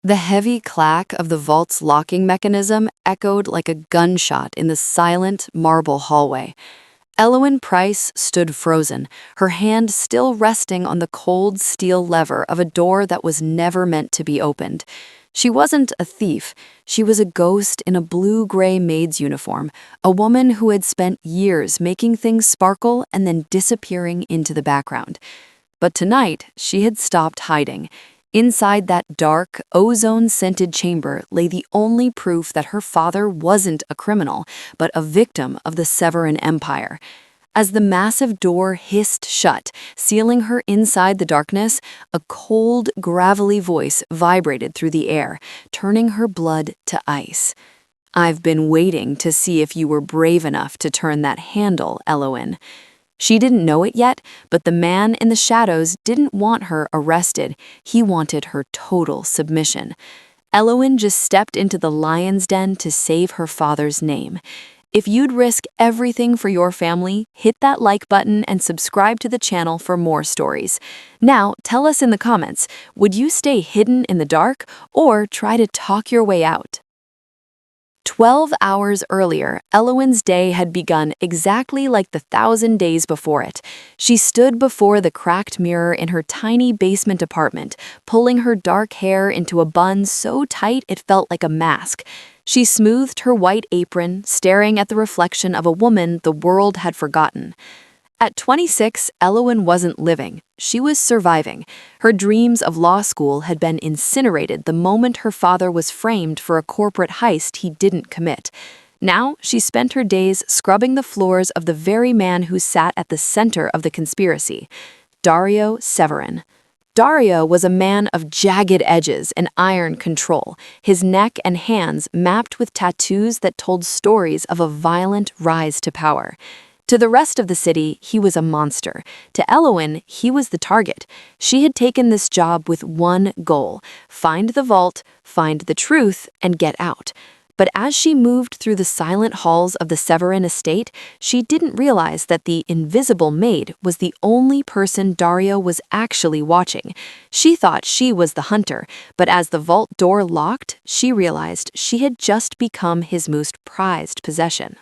The heavy clack of the vault's locking mechanism echoed like a gunshot in the silent marble hallway. Elowyn Price stood frozen, her hand still resting on the cold steel lever of a door that was never meant to be opened. She wasn't a thief. She was a ghost in a blue-gray maid's uniform, a woman who had spent years making things sparkle and then disappearing into the background. But tonight, she had stopped hiding. Inside that dark, ozone-scented chamber lay the only proof that her father wasn't a criminal, but a victim of the Severan Empire. As the massive door hissed shut, sealing her inside the darkness, a cold, gravelly voice vibrated through the air, turning her blood to ice. "I've been waiting to see if you were brave enough to turn that handle, Elowyn." She didn't know it yet, but the man in the shadows didn't want her arrested. He wanted her total submission. Elowyn just stepped into the lion's den to save her father's name. If you'd risk everything for your family, hit that like button and subscribe to the channel for more stories. Now, tell us in the comments, would you stay hidden in the dark or try to talk your way out? 12 hours earlier, Elowyn's day had begun exactly like the 1,000 days before it. She stood before the cracked mirror in her tiny basement apartment, pulling her dark hair into a bun so tight it felt like a mask. She smoothed her white apron, staring at the reflection of a woman the world had forgotten. At 26, Elowyn wasn't living. She was surviving. Her dreams of law school had been incinerated the moment her father was framed for a corporate heist he didn't commit. Now, she spent her days scrubbing the floors of the very man who sat at the center of the conspiracy, Dario Severin. Dario was a man of jagged edges and iron control, his neck and hands mapped with tattoos that told stories of a violent rise to power. To the rest of the city, he was a monster. To Elowyn, he was the target. She had taken this job with one goal: find the vault, find the truth, and get out. But as she moved through the silent halls of the Severin estate, she didn't realize that the invisible maid was the only person Dario was actually watching. She thought she was the hunter, but as the vault door locked, she realized she had just become his most prized possession.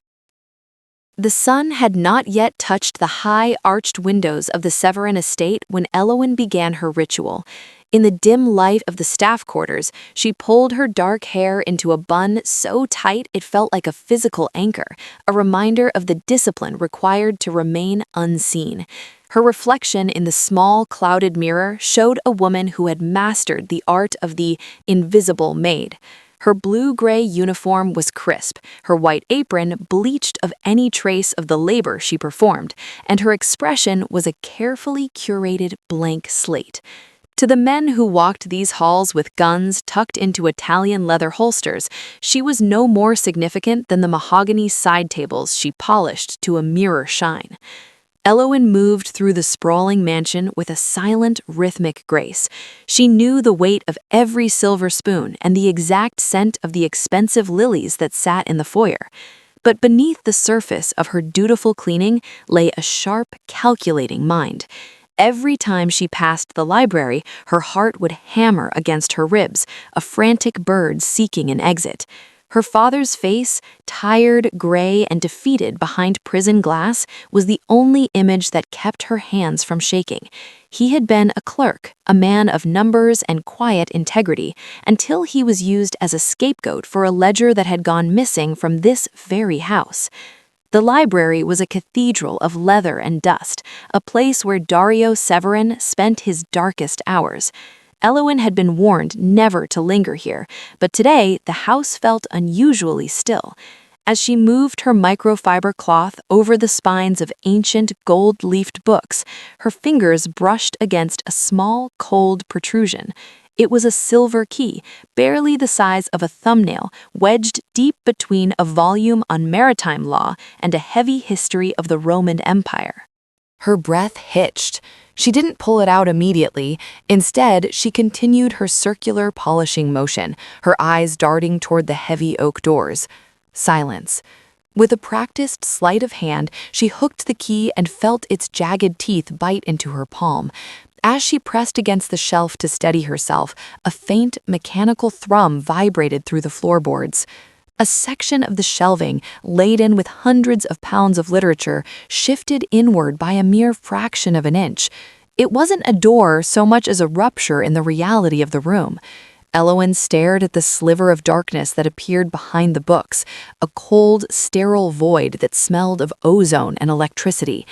The sun had not yet touched the high, arched windows of the Severin estate when Elowyn began her ritual. In the dim light of the staff quarters, she pulled her dark hair into a bun so tight it felt like a physical anchor, a reminder of the discipline required to remain unseen. Her reflection in the small, clouded mirror showed a woman who had mastered the art of the invisible maid. Her blue-gray uniform was crisp, her white apron bleached of any trace of the labor she performed, and her expression was a carefully curated blank slate. To the men who walked these halls with guns tucked into Italian leather holsters, she was no more significant than the mahogany side tables she polished to a mirror shine. Elowyn moved through the sprawling mansion with a silent, rhythmic grace. She knew the weight of every silver spoon and the exact scent of the expensive lilies that sat in the foyer. But beneath the surface of her dutiful cleaning lay a sharp, calculating mind. Every time she passed the library, her heart would hammer against her ribs, a frantic bird seeking an exit. Her father's face, tired, gray, and defeated behind prison glass, was the only image that kept her hands from shaking. He had been a clerk, a man of numbers and quiet integrity, until he was used as a scapegoat for a ledger that had gone missing from this very house. The library was a cathedral of leather and dust, a place where Dario Severin spent his darkest hours. Elowyn had been warned never to linger here, but today the house felt unusually still. As she moved her microfiber cloth over the spines of ancient gold-leafed books, her fingers brushed against a small, cold protrusion. It was a silver key, barely the size of a thumbnail, wedged deep between a volume on maritime law and a heavy history of the Roman Empire. Her breath hitched. She didn't pull it out immediately. Instead, she continued her circular polishing motion, her eyes darting toward the heavy oak doors. Silence. With a practiced sleight of hand, she hooked the key and felt its jagged teeth bite into her palm. As she pressed against the shelf to steady herself, a faint, mechanical thrum vibrated through the floorboards. A section of the shelving, laden with hundreds of pounds of literature, shifted inward by a mere fraction of an inch. It wasn't a door so much as a rupture in the reality of the room. Elowen stared at the sliver of darkness that appeared behind the books, a cold, sterile void that smelled of ozone and electricity.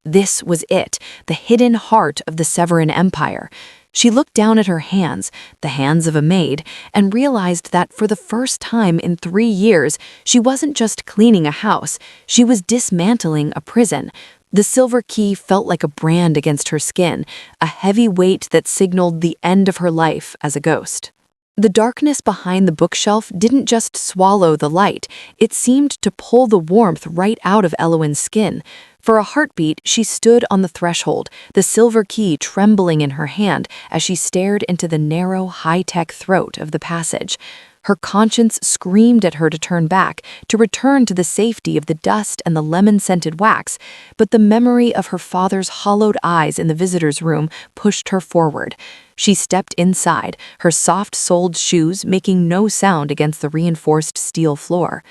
This was it, the hidden heart of the Severan Empire. She looked down at her hands, the hands of a maid, and realized that for the first time in 3 years, she wasn't just cleaning a house, she was dismantling a prison. The silver key felt like a brand against her skin, a heavy weight that signaled the end of her life as a ghost. The darkness behind the bookshelf didn't just swallow the light, it seemed to pull the warmth right out of Elowen's skin. For a heartbeat, she stood on the threshold, the silver key trembling in her hand as she stared into the narrow, high-tech throat of the passage. Her conscience screamed at her to turn back, to return to the safety of the dust and the lemon-scented wax, but the memory of her father's hollowed eyes in the visitor's room pushed her forward. She stepped inside, her soft-soled shoes making no sound against the reinforced steel floor.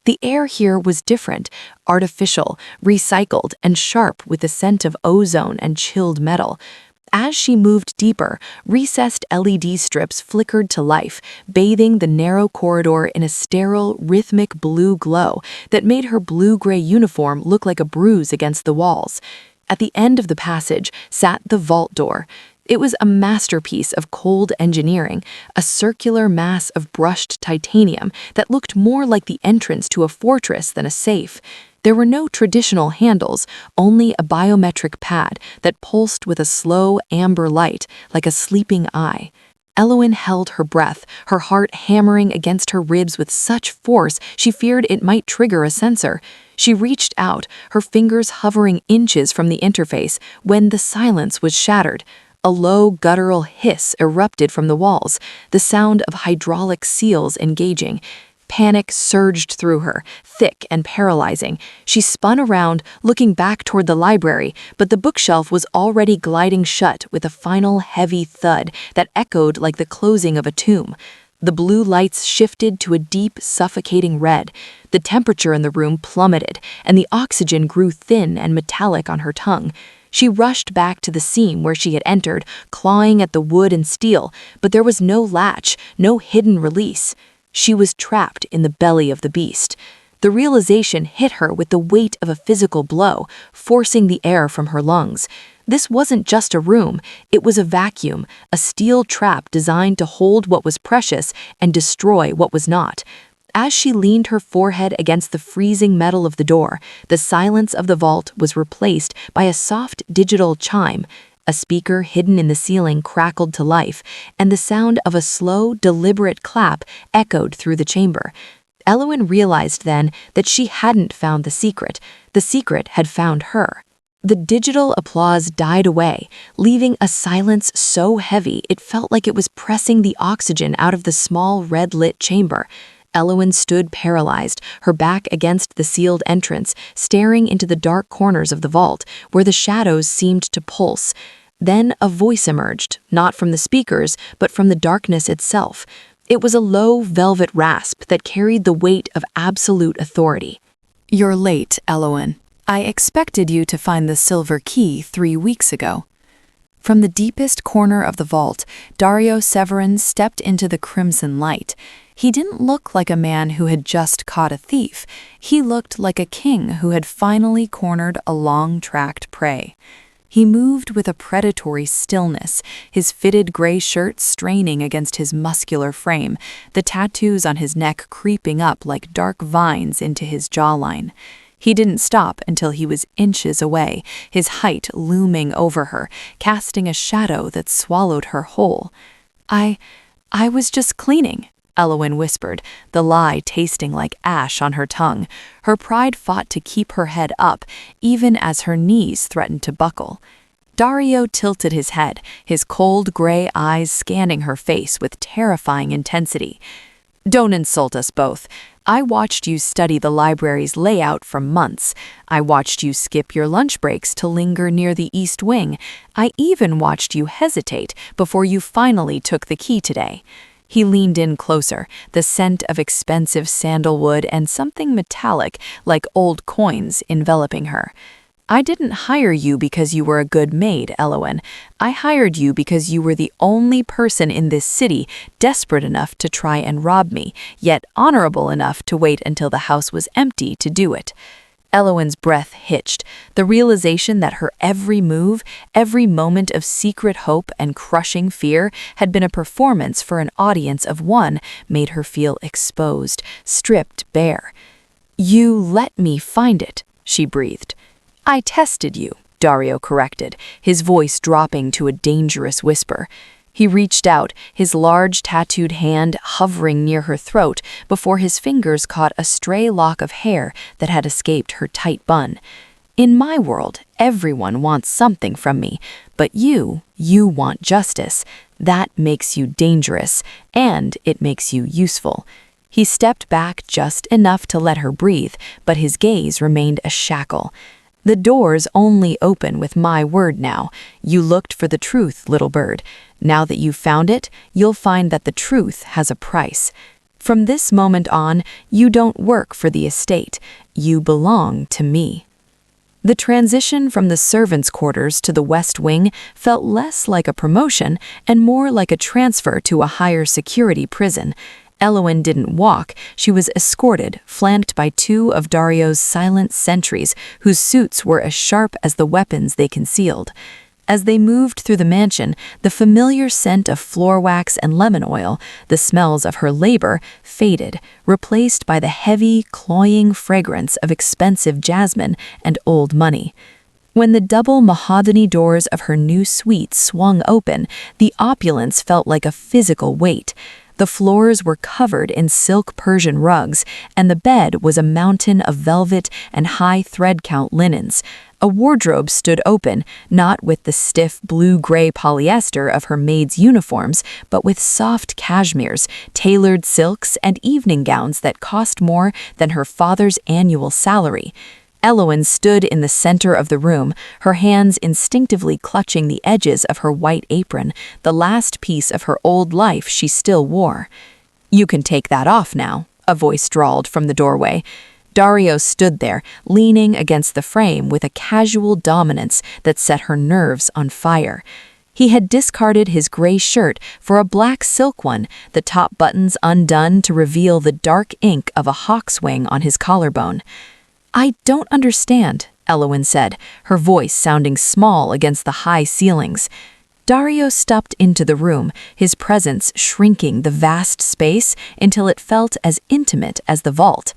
The air here was different, artificial, recycled, and sharp with the scent of ozone and chilled metal. As she moved deeper, recessed LED strips flickered to life, bathing the narrow corridor in a sterile, rhythmic blue glow that made her blue-gray uniform look like a bruise against the walls. At the end of the passage sat the vault door. It was a masterpiece of cold engineering, a circular mass of brushed titanium that looked more like the entrance to a fortress than a safe. There were no traditional handles, only a biometric pad that pulsed with a slow amber light, like a sleeping eye. Elowen held her breath, her heart hammering against her ribs with such force she feared it might trigger a sensor. She reached out, her fingers hovering inches from the interface, when the silence was shattered. A low, guttural hiss erupted from the walls, the sound of hydraulic seals engaging. Panic surged through her, thick and paralyzing. She spun around, looking back toward the library, but the bookshelf was already gliding shut with a final heavy thud that echoed like the closing of a tomb. The blue lights shifted to a deep, suffocating red. The temperature in the room plummeted, and the oxygen grew thin and metallic on her tongue. She rushed back to the seam where she had entered, clawing at the wood and steel, but there was no latch, no hidden release. She was trapped in the belly of the beast. The realization hit her with the weight of a physical blow, forcing the air from her lungs. This wasn't just a room, it was a vacuum, a steel trap designed to hold what was precious and destroy what was not. As she leaned her forehead against the freezing metal of the door, the silence of the vault was replaced by a soft digital chime. A speaker hidden in the ceiling crackled to life, and the sound of a slow, deliberate clap echoed through the chamber. Elowen realized then that she hadn't found the secret had found her. The digital applause died away, leaving a silence so heavy it felt like it was pressing the oxygen out of the small red-lit chamber. Elowen stood paralyzed, her back against the sealed entrance, staring into the dark corners of the vault, where the shadows seemed to pulse. Then a voice emerged, not from the speakers, but from the darkness itself. It was a low, velvet rasp that carried the weight of absolute authority. "You're late, Elowen. I expected you to find the silver key 3 weeks ago." From the deepest corner of the vault, Dario Severin stepped into the crimson light. He didn't look like a man who had just caught a thief. He looked like a king who had finally cornered a long-tracked prey. He moved with a predatory stillness, his fitted gray shirt straining against his muscular frame, the tattoos on his neck creeping up like dark vines into his jawline. He didn't stop until he was inches away, his height looming over her, casting a shadow that swallowed her whole. I was just cleaning," Elowen whispered, the lie tasting like ash on her tongue. Her pride fought to keep her head up, even as her knees threatened to buckle. Dario tilted his head, his cold gray eyes scanning her face with terrifying intensity. "Don't insult us both. I watched you study the library's layout for months. I watched you skip your lunch breaks to linger near the East Wing. I even watched you hesitate before you finally took the key today." He leaned in closer, the scent of expensive sandalwood and something metallic like old coins enveloping her. "I didn't hire you because you were a good maid, Elowen. I hired you because you were the only person in this city desperate enough to try and rob me, yet honorable enough to wait until the house was empty to do it." Elowen's breath hitched. The realization that her every move, every moment of secret hope and crushing fear had been a performance for an audience of one made her feel exposed, stripped bare. "You let me find it," she breathed. "I tested you," Dario corrected, his voice dropping to a dangerous whisper. He reached out, his large tattooed hand hovering near her throat before his fingers caught a stray lock of hair that had escaped her tight bun. "In my world, everyone wants something from me, but you want justice. That makes you dangerous, and it makes you useful." He stepped back just enough to let her breathe, but his gaze remained a shackle. "The door's only open with my word now. You looked for the truth, little bird. Now that you've found it, you'll find that the truth has a price. From this moment on, you don't work for the estate. You belong to me." The transition from the servants' quarters to the West Wing felt less like a promotion and more like a transfer to a higher security prison. Elowen didn't walk, she was escorted, flanked by two of Dario's silent sentries whose suits were as sharp as the weapons they concealed. As they moved through the mansion, the familiar scent of floor wax and lemon oil, the smells of her labor, faded, replaced by the heavy, cloying fragrance of expensive jasmine and old money. When the double mahogany doors of her new suite swung open, the opulence felt like a physical weight. The floors were covered in silk Persian rugs, and the bed was a mountain of velvet and high thread-count linens. A wardrobe stood open, not with the stiff blue-gray polyester of her maid's uniforms, but with soft cashmeres, tailored silks, and evening gowns that cost more than her father's annual salary. Elowen stood in the center of the room, her hands instinctively clutching the edges of her white apron, the last piece of her old life she still wore. "You can take that off now," a voice drawled from the doorway. Dario stood there, leaning against the frame with a casual dominance that set her nerves on fire. He had discarded his gray shirt for a black silk one, the top buttons undone to reveal the dark ink of a hawk's wing on his collarbone. "I don't understand," Elowen said, her voice sounding small against the high ceilings. Dario stepped into the room, his presence shrinking the vast space until it felt as intimate as the vault.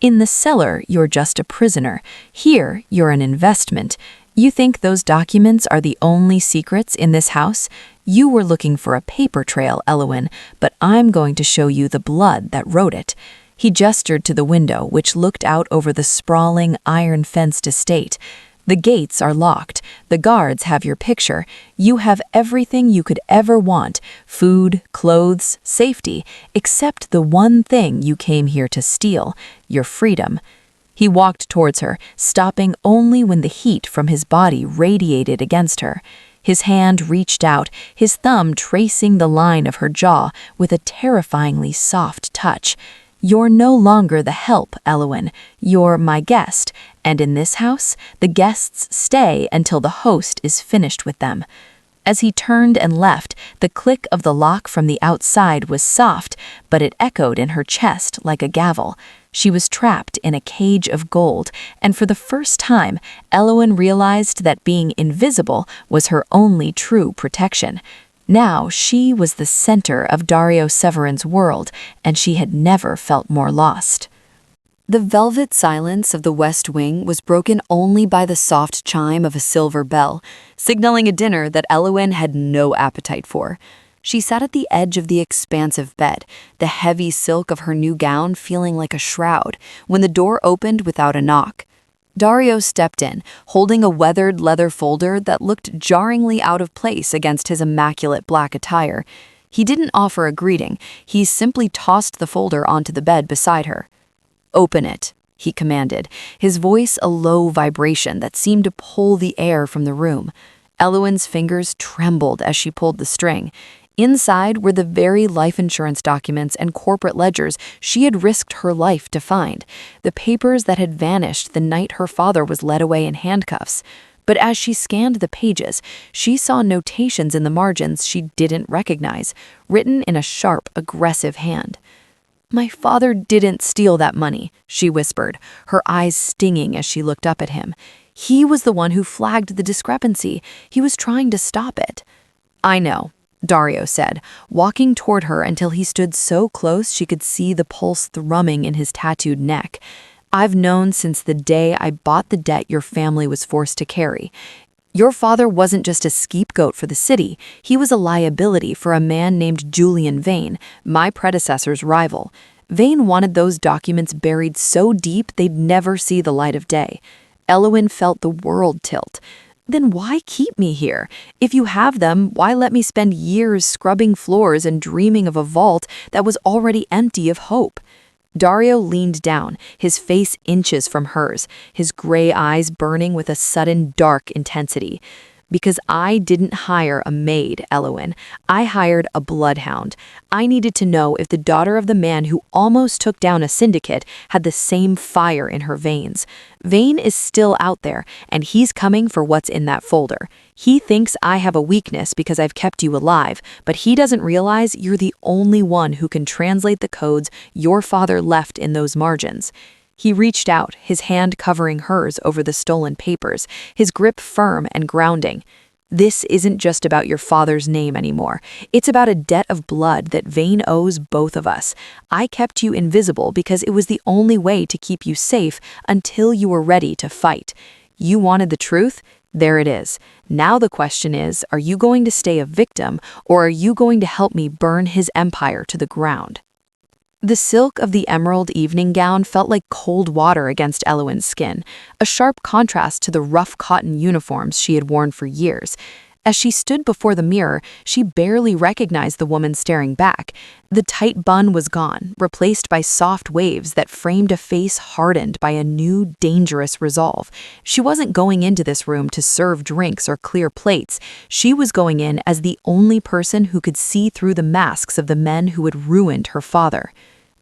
"In the cellar, you're just a prisoner. Here, you're an investment. You think those documents are the only secrets in this house? You were looking for a paper trail, Elowen, but I'm going to show you the blood that wrote it." He gestured to the window, which looked out over the sprawling, iron-fenced estate. "The gates are locked. The guards have your picture. You have everything you could ever want, food, clothes, safety, except the one thing you came here to steal, your freedom." He walked towards her, stopping only when the heat from his body radiated against her. His hand reached out, his thumb tracing the line of her jaw with a terrifyingly soft touch. "You're no longer the help, Elowen. You're my guest, and in this house, the guests stay until the host is finished with them." As he turned and left, the click of the lock from the outside was soft, but it echoed in her chest like a gavel. She was trapped in a cage of gold, and for the first time, Elowen realized that being invisible was her only true protection. Now she was the center of Dario Severin's world, and she had never felt more lost. The velvet silence of the West Wing was broken only by the soft chime of a silver bell, signaling a dinner that Elowen had no appetite for. She sat at the edge of the expansive bed, the heavy silk of her new gown feeling like a shroud, when the door opened without a knock. Dario stepped in, holding a weathered leather folder that looked jarringly out of place against his immaculate black attire. He didn't offer a greeting, he simply tossed the folder onto the bed beside her. "Open it," he commanded, his voice a low vibration that seemed to pull the air from the room. Elowen's fingers trembled as she pulled the string. Inside were the very life insurance documents and corporate ledgers she had risked her life to find, the papers that had vanished the night her father was led away in handcuffs. But as she scanned the pages, she saw notations in the margins she didn't recognize, written in a sharp, aggressive hand. "My father didn't steal that money," she whispered, her eyes stinging as she looked up at him. "He was the one who flagged the discrepancy. He was trying to stop it." "I know," Dario said, walking toward her until he stood so close she could see the pulse thrumming in his tattooed neck. "I've known since the day I bought the debt your family was forced to carry. Your father wasn't just a scapegoat for the city, he was a liability for a man named Julian Vane, my predecessor's rival. Vane wanted those documents buried so deep they'd never see the light of day." Elowen felt the world tilt. "Then why keep me here? If you have them, why let me spend years scrubbing floors and dreaming of a vault that was already empty of hope?" Dario leaned down, his face inches from hers, his gray eyes burning with a sudden dark intensity. "Because I didn't hire a maid, Elowen. I hired a bloodhound. I needed to know if the daughter of the man who almost took down a syndicate had the same fire in her veins. Vane is still out there, and he's coming for what's in that folder. He thinks I have a weakness because I've kept you alive, but he doesn't realize you're the only one who can translate the codes your father left in those margins." He reached out, his hand covering hers over the stolen papers, his grip firm and grounding. "This isn't just about your father's name anymore. It's about a debt of blood that Vane owes both of us. I kept you invisible because it was the only way to keep you safe until you were ready to fight. You wanted the truth? There it is. Now the question is, are you going to stay a victim, or are you going to help me burn his empire to the ground?" The silk of the emerald evening gown felt like cold water against Elowen's skin, a sharp contrast to the rough cotton uniforms she had worn for years. As she stood before the mirror, she barely recognized the woman staring back. The tight bun was gone, replaced by soft waves that framed a face hardened by a new, dangerous resolve. She wasn't going into this room to serve drinks or clear plates. She was going in as the only person who could see through the masks of the men who had ruined her father.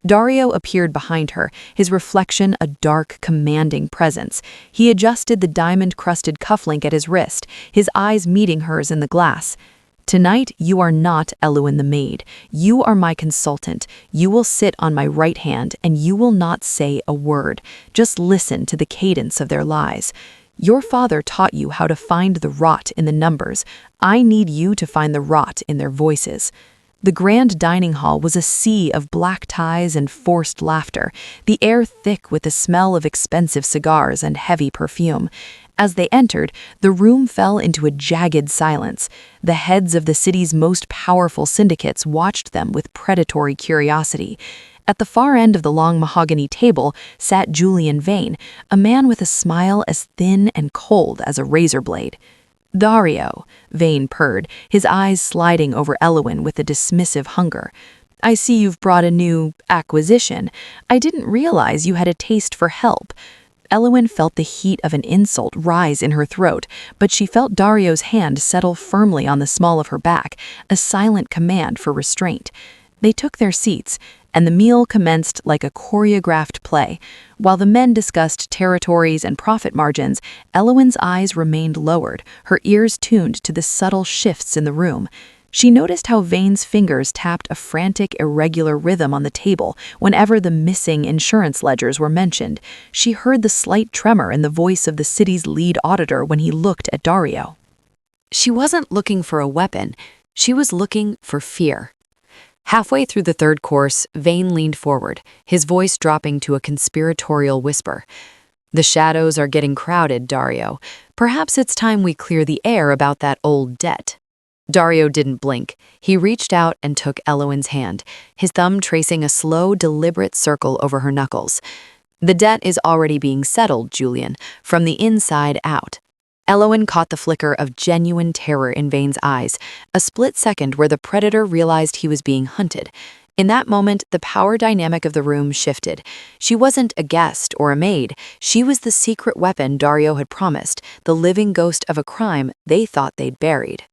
Dario appeared behind her, his reflection a dark, commanding presence. He adjusted the diamond-crusted cufflink at his wrist, his eyes meeting hers in the glass. "Tonight, you are not Elowen the maid. You are my consultant. You will sit on my right hand, and you will not say a word. Just listen to the cadence of their lies. Your father taught you how to find the rot in the numbers. I need you to find the rot in their voices." The grand dining hall was a sea of black ties and forced laughter, the air thick with the smell of expensive cigars and heavy perfume. As they entered, the room fell into a jagged silence. The heads of the city's most powerful syndicates watched them with predatory curiosity. At the far end of the long mahogany table sat Julian Vane, a man with a smile as thin and cold as a razor blade. "Dario," Vane purred, his eyes sliding over Elowen with a dismissive hunger. "I see you've brought a new acquisition. I didn't realize you had a taste for help." Elowen felt the heat of an insult rise in her throat, but she felt Dario's hand settle firmly on the small of her back, a silent command for restraint. They took their seats, and the meal commenced like a choreographed play. While the men discussed territories and profit margins, Elowen's eyes remained lowered, her ears tuned to the subtle shifts in the room. She noticed how Vane's fingers tapped a frantic, irregular rhythm on the table whenever the missing insurance ledgers were mentioned. She heard the slight tremor in the voice of the city's lead auditor when he looked at Dario. She wasn't looking for a weapon, she was looking for fear. Halfway through the third course, Vane leaned forward, his voice dropping to a conspiratorial whisper. "The shadows are getting crowded, Dario. Perhaps it's time we clear the air about that old debt." Dario didn't blink. He reached out and took Elowen's hand, his thumb tracing a slow, deliberate circle over her knuckles. "The debt is already being settled, Julian, from the inside out." Elowen caught the flicker of genuine terror in Vane's eyes, a split second where the predator realized he was being hunted. In that moment, the power dynamic of the room shifted. She wasn't a guest or a maid. She was the secret weapon Dario had promised, the living ghost of a crime they thought they'd buried.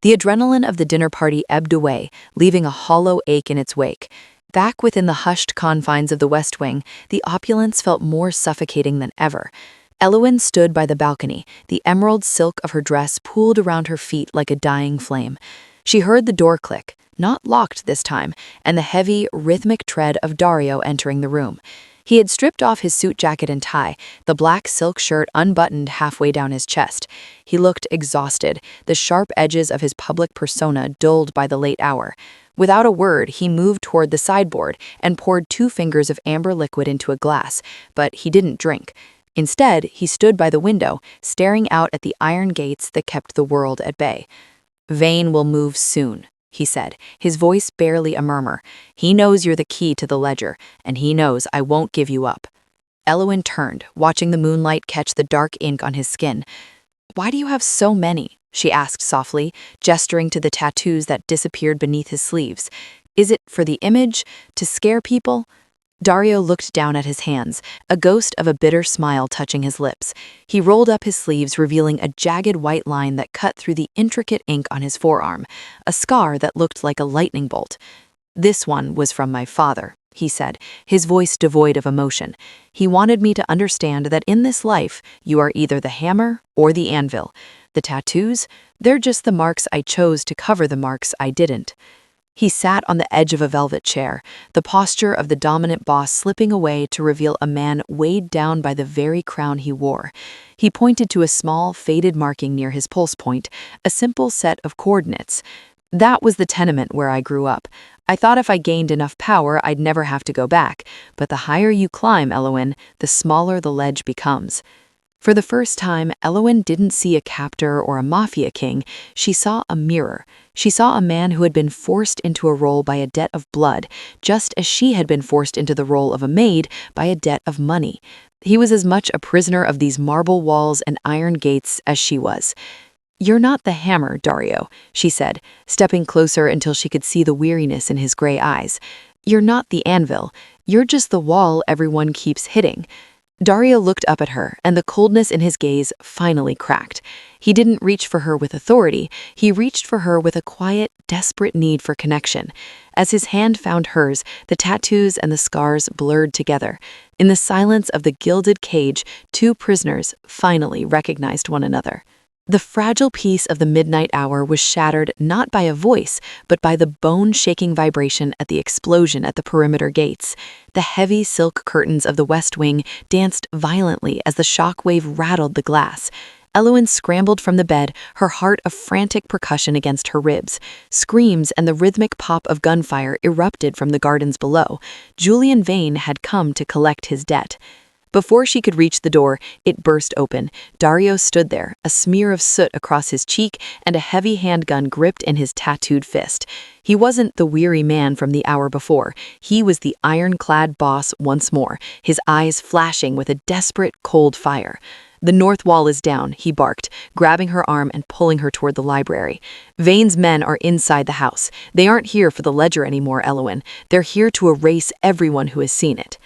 The adrenaline of the dinner party ebbed away, leaving a hollow ache in its wake. Back within the hushed confines of the West Wing, the opulence felt more suffocating than ever. Elowen stood by the balcony, the emerald silk of her dress pooled around her feet like a dying flame. She heard the door click, not locked this time, and the heavy, rhythmic tread of Dario entering the room. He had stripped off his suit jacket and tie, the black silk shirt unbuttoned halfway down his chest. He looked exhausted, the sharp edges of his public persona dulled by the late hour. Without a word, he moved toward the sideboard and poured 2 fingers of amber liquid into a glass, but he didn't drink. Instead, he stood by the window, staring out at the iron gates that kept the world at bay. "Vane will move soon," he said, his voice barely a murmur. "He knows you're the key to the ledger, and he knows I won't give you up." Elowen turned, watching the moonlight catch the dark ink on his skin. "Why do you have so many?" she asked softly, gesturing to the tattoos that disappeared beneath his sleeves. "Is it for the image? To scare people?" Dario looked down at his hands, a ghost of a bitter smile touching his lips. He rolled up his sleeves, revealing a jagged white line that cut through the intricate ink on his forearm, a scar that looked like a lightning bolt. "This one was from my father," he said, his voice devoid of emotion. "He wanted me to understand that in this life, you are either the hammer or the anvil. The tattoos, they're just the marks I chose to cover the marks I didn't." He sat on the edge of a velvet chair, the posture of the dominant boss slipping away to reveal a man weighed down by the very crown he wore. He pointed to a small, faded marking near his pulse point, a simple set of coordinates. "That was the tenement where I grew up. I thought if I gained enough power, I'd never have to go back. But the higher you climb, Elowen, the smaller the ledge becomes." For the first time, Elowen didn't see a captor or a mafia king. She saw a mirror. She saw a man who had been forced into a role by a debt of blood, just as she had been forced into the role of a maid by a debt of money. He was as much a prisoner of these marble walls and iron gates as she was. "You're not the hammer, Dario," she said, stepping closer until she could see the weariness in his gray eyes. "You're not the anvil. You're just the wall everyone keeps hitting." Dario looked up at her, and the coldness in his gaze finally cracked. He didn't reach for her with authority. He reached for her with a quiet, desperate need for connection. As his hand found hers, the tattoos and the scars blurred together. In the silence of the gilded cage, 2 prisoners finally recognized one another. The fragile peace of the midnight hour was shattered not by a voice, but by the bone-shaking vibration at the explosion at the perimeter gates. The heavy silk curtains of the West Wing danced violently as the shock wave rattled the glass. Elowen scrambled from the bed, her heart a frantic percussion against her ribs. Screams and the rhythmic pop of gunfire erupted from the gardens below. Julian Vane had come to collect his debt. Before she could reach the door, it burst open. Dario stood there, a smear of soot across his cheek and a heavy handgun gripped in his tattooed fist. He wasn't the weary man from the hour before. He was the ironclad boss once more, his eyes flashing with a desperate, cold fire. "The north wall is down," he barked, grabbing her arm and pulling her toward the library. "Vane's men are inside the house. They aren't here for the ledger anymore, Elowen. They're here to erase everyone who has seen it."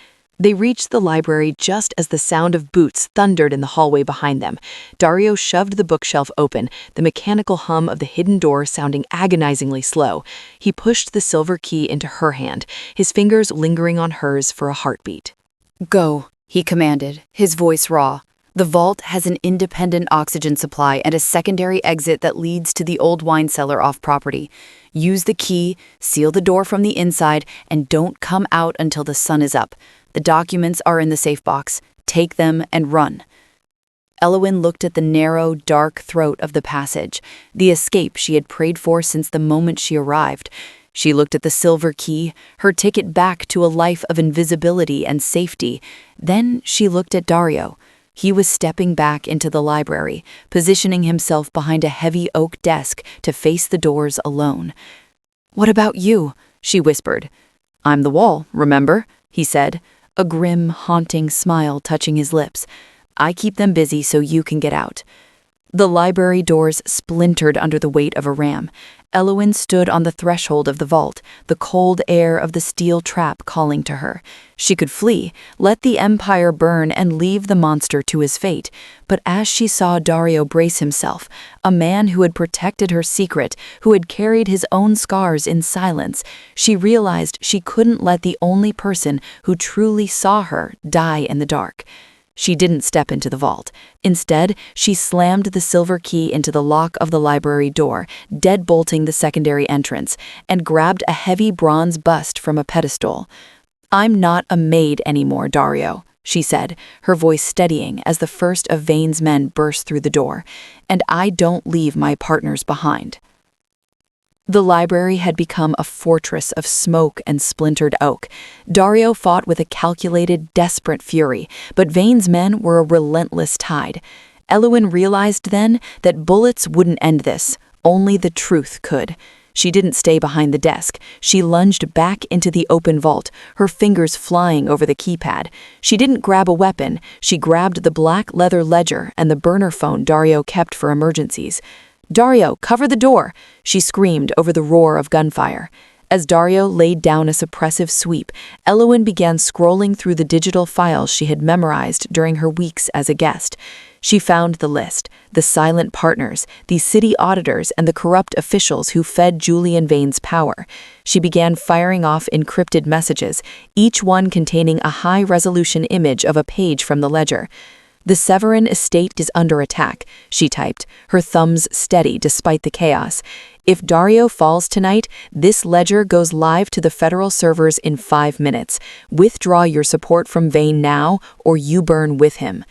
They reached the library just as the sound of boots thundered in the hallway behind them. Dario shoved the bookshelf open, the mechanical hum of the hidden door sounding agonizingly slow. He pushed the silver key into her hand, his fingers lingering on hers for a heartbeat. "Go," he commanded, his voice raw. "The vault has an independent oxygen supply and a secondary exit that leads to the old wine cellar off property. Use the key, seal the door from the inside, and don't come out until the sun is up. The documents are in the safe box. Take them and run." Elowen looked at the narrow, dark throat of the passage, the escape she had prayed for since the moment she arrived. She looked at the silver key, her ticket back to a life of invisibility and safety. Then she looked at Dario. He was stepping back into the library, positioning himself behind a heavy oak desk to face the doors alone. "What about you?" she whispered. "I'm the wall, remember?" he said, a grim, haunting smile touching his lips. "I keep them busy so you can get out." The library doors splintered under the weight of a ram. Elowen stood on the threshold of the vault, the cold air of the steel trap calling to her. She could flee, let the Empire burn and leave the monster to his fate, but as she saw Dario brace himself, a man who had protected her secret, who had carried his own scars in silence, she realized she couldn't let the only person who truly saw her die in the dark. She didn't step into the vault. Instead, she slammed the silver key into the lock of the library door, deadbolting the secondary entrance, and grabbed a heavy bronze bust from a pedestal. "I'm not a maid anymore, Dario," she said, her voice steadying as the first of Vane's men burst through the door, "and I don't leave my partners behind." The library had become a fortress of smoke and splintered oak. Dario fought with a calculated, desperate fury, but Vane's men were a relentless tide. Elowen realized then that bullets wouldn't end this, only the truth could. She didn't stay behind the desk. She lunged back into the open vault, her fingers flying over the keypad. She didn't grab a weapon. She grabbed the black leather ledger and the burner phone Dario kept for emergencies. "Dario, cover the door!" she screamed over the roar of gunfire. As Dario laid down a suppressive sweep, Elowen began scrolling through the digital files she had memorized during her weeks as a guest. She found the list, the silent partners, the city auditors, and the corrupt officials who fed Julian Vane's power. She began firing off encrypted messages, each one containing a high-resolution image of a page from the ledger. "The Severin estate is under attack," she typed, her thumbs steady despite the chaos. "If Dario falls tonight, this ledger goes live to the federal servers in 5 minutes. Withdraw your support from Vane now, or you burn with him."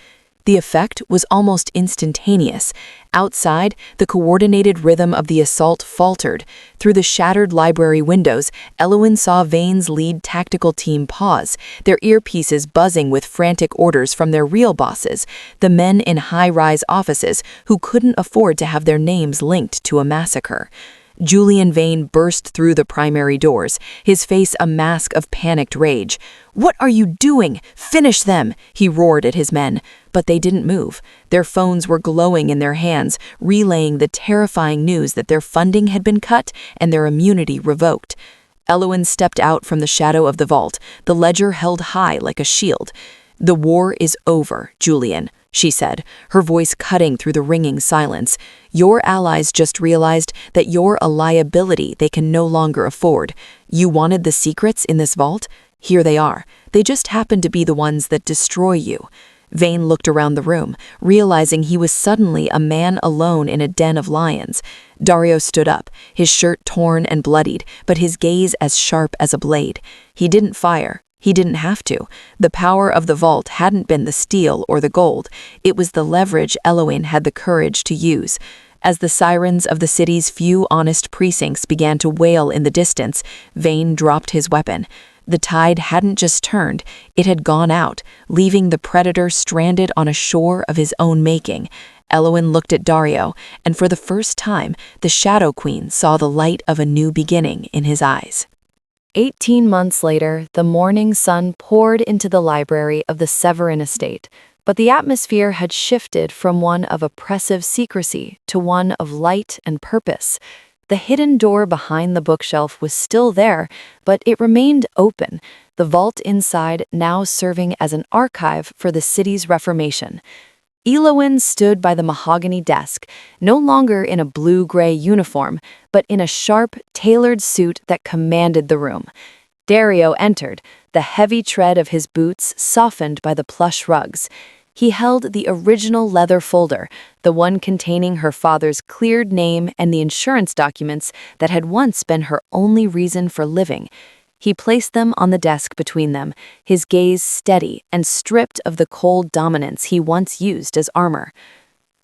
The effect was almost instantaneous. Outside, the coordinated rhythm of the assault faltered. Through the shattered library windows, Elowen saw Vane's lead tactical team pause, their earpieces buzzing with frantic orders from their real bosses, the men in high-rise offices who couldn't afford to have their names linked to a massacre. Julian Vane burst through the primary doors, his face a mask of panicked rage. "What are you doing? Finish them!" he roared at his men. But they didn't move. Their phones were glowing in their hands, relaying the terrifying news that their funding had been cut and their immunity revoked. Elowen stepped out from the shadow of the vault, the ledger held high like a shield. "The war is over, Julian," she said, her voice cutting through the ringing silence. "Your allies just realized that you're a liability they can no longer afford. You wanted the secrets in this vault? Here they are. They just happen to be the ones that destroy you." Vane looked around the room, realizing he was suddenly a man alone in a den of lions. Dario stood up, his shirt torn and bloodied, but his gaze as sharp as a blade. He didn't fire. He didn't have to. The power of the vault hadn't been the steel or the gold. It was the leverage Elowen had the courage to use. As the sirens of the city's few honest precincts began to wail in the distance, Vane dropped his weapon. The tide hadn't just turned, it had gone out, leaving the predator stranded on a shore of his own making. Elowen looked at Dario, and for the first time, the Shadow Queen saw the light of a new beginning in his eyes. 18 months later, the morning sun poured into the library of the Severin estate, but the atmosphere had shifted from one of oppressive secrecy to one of light and purpose. The hidden door behind the bookshelf was still there, but it remained open, the vault inside now serving as an archive for the city's reformation. Elowen stood by the mahogany desk, no longer in a blue-gray uniform, but in a sharp, tailored suit that commanded the room. Dario entered, the heavy tread of his boots softened by the plush rugs. He held the original leather folder, the one containing her father's cleared name and the insurance documents that had once been her only reason for living. He placed them on the desk between them, his gaze steady and stripped of the cold dominance he once used as armor.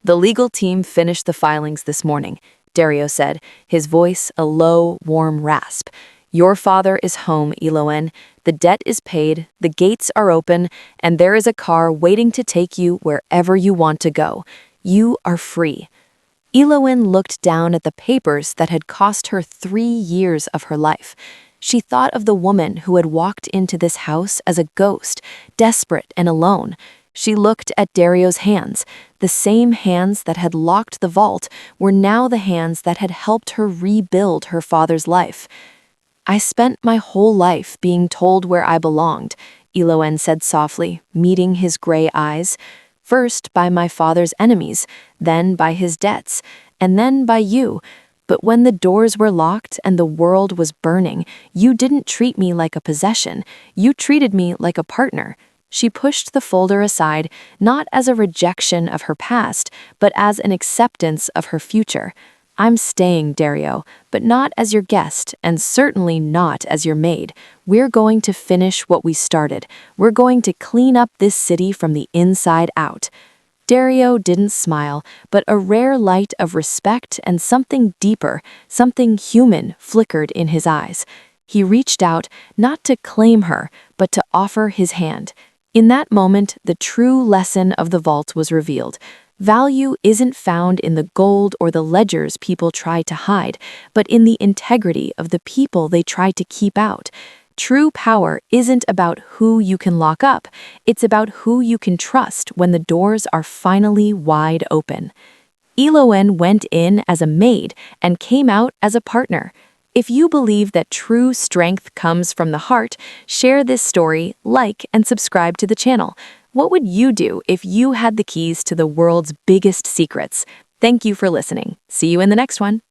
"The legal team finished the filings this morning," Dario said, his voice a low, warm rasp. "Your father is home, Elowen. The debt is paid, the gates are open, and there is a car waiting to take you wherever you want to go. You are free." Elowen looked down at the papers that had cost her 3 years of her life. She thought of the woman who had walked into this house as a ghost, desperate and alone. She looked at Dario's hands. The same hands that had locked the vault were now the hands that had helped her rebuild her father's life. I spent my whole life being told where I belonged, Eloen said softly, meeting his gray eyes. First by my father's enemies, then by his debts, and then by you. But when the doors were locked and the world was burning, you didn't treat me like a possession. You treated me like a partner. She pushed the folder aside, not as a rejection of her past, but as an acceptance of her future. I'm staying, Dario, but not as your guest, and certainly not as your maid. We're going to finish what we started. We're going to clean up this city from the inside out. Dario didn't smile, but a rare light of respect and something deeper, something human, flickered in his eyes. He reached out, not to claim her, but to offer his hand. In that moment, the true lesson of the vault was revealed. Value isn't found in the gold or the ledgers people try to hide, but in the integrity of the people they try to keep out. True power isn't about who you can lock up, it's about who you can trust when the doors are finally wide open. Eloen went in as a maid and came out as a partner. If you believe that true strength comes from the heart, share this story, like, and subscribe to the channel. What would you do if you had the keys to the world's biggest secrets? Thank you for listening. See you in the next one.